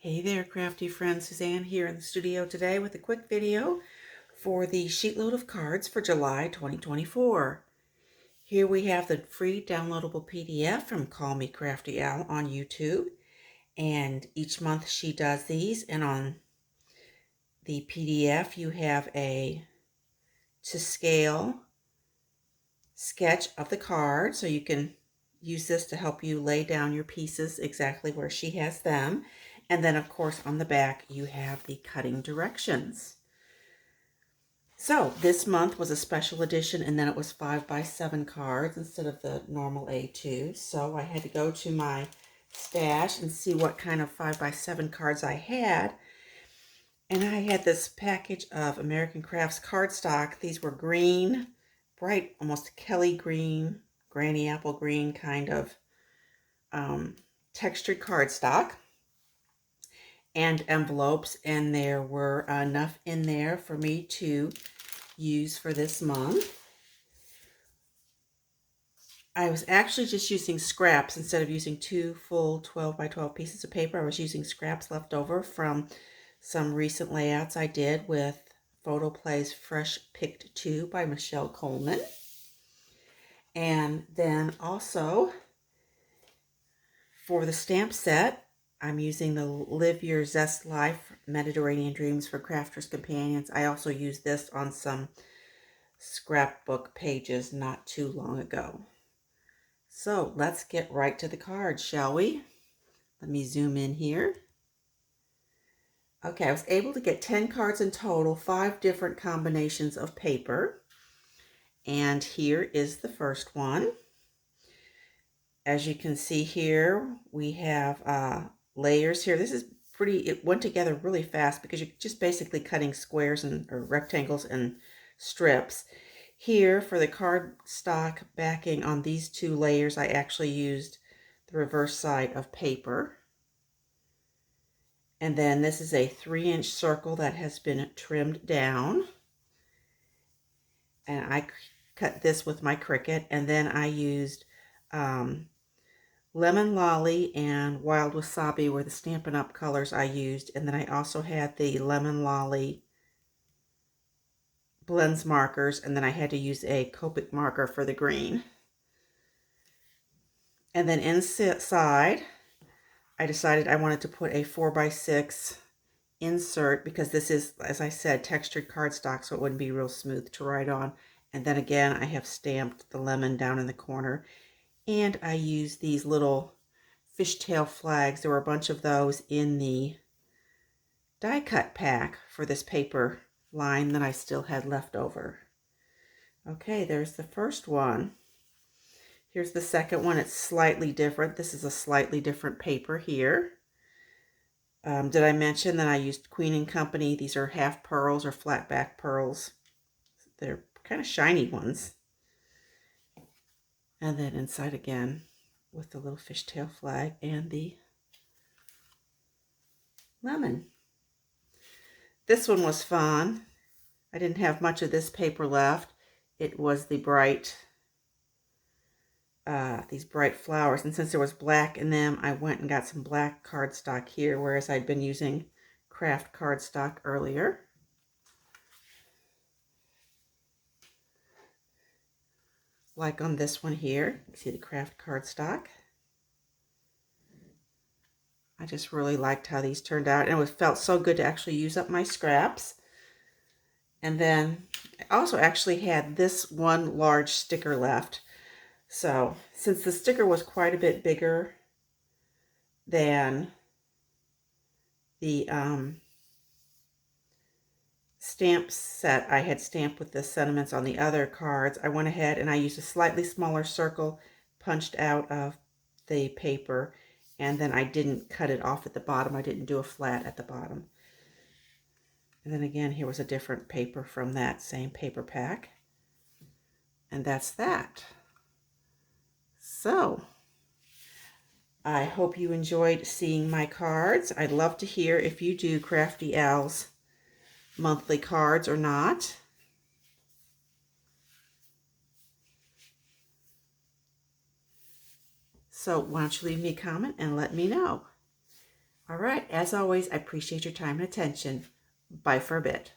Hey there, crafty friends. Suzanne here in the studio today with a quick video for the sheetload of cards for July 2024. Here we have the free downloadable PDF from Call Me Crafty Al on YouTube. And each month she does these. And on the PDF you have a to scale sketch of the card. So you can use this to help you lay down your pieces exactly where she has them. And then, of course, on the back, you have the cutting directions. So this month was a special edition, and then it was 5x7 cards instead of the normal A2. So I had to go to my stash and see what kind of 5x7 cards I had. And I had this package of American Crafts cardstock. These were green, bright, almost Kelly green, granny apple green kind of textured cardstock. And envelopes, and there were enough in there for me to use for this month. I was actually just using scraps instead of using 2 full 12x12 pieces of paper. I was using scraps left over from some recent layouts I did with Photoplay's Fresh Picked 2 by Michelle Coleman. And then also for the stamp set, I'm using the Live Your Zest Life Mediterranean Dreams for Crafters Companions. I also used this on some scrapbook pages not too long ago. So let's get right to the cards, shall we? Let me zoom in here. Okay, I was able to get 10 cards in total, 5 different combinations of paper. And here is the first one. As you can see here, we have layers here. This is pretty, it went together really fast because you're just basically cutting squares or rectangles and strips. Here for the cardstock backing on these 2 layers, I actually used the reverse side of paper. And then this is a 3-inch circle that has been trimmed down. And I cut this with my Cricut, and then I used Lemon Lolly and Wild Wasabi were the Stampin' Up! Colors I used. And then I also had the Lemon Lolly blends markers, and then I had to use a Copic marker for the green. And then inside, I decided I wanted to put a 4x6 insert because this is, as I said, textured cardstock, so it wouldn't be real smooth to write on. And then again, I have stamped the lemon down in the corner. And I used these little fishtail flags. There were a bunch of those in the die cut pack for this paper line that I still had left over. Okay, there's the first one. Here's the second one. It's slightly different. This is a slightly different paper here. Did I mention that I used Queen & Company? These are half pearls or flat back pearls. They're kind of shiny ones. And then inside again with the little fishtail flag and the lemon. This one was fun. I didn't have much of this paper left. It was the bright, these bright flowers. And since there was black in them, I went and got some black cardstock here, whereas I'd been using craft cardstock earlier. Like on this one here, you see the craft cardstock. I just really liked how these turned out, and it felt so good to actually use up my scraps. And then I also actually had this one large sticker left. So since the sticker was quite a bit bigger than the stamp set I had stamped with the sentiments on the other cards, I went ahead and I used a slightly smaller circle punched out of the paper, and then I didn't cut it off at the bottom. I didn't do a flat at the bottom. And then again, here was a different paper from that same paper pack. And that's that. So I hope you enjoyed seeing my cards. I'd love to hear if you do Crafty Al's monthly cards or not. So why don't you leave me a comment and let me know. All right, as always, I appreciate your time and attention. Bye for a bit.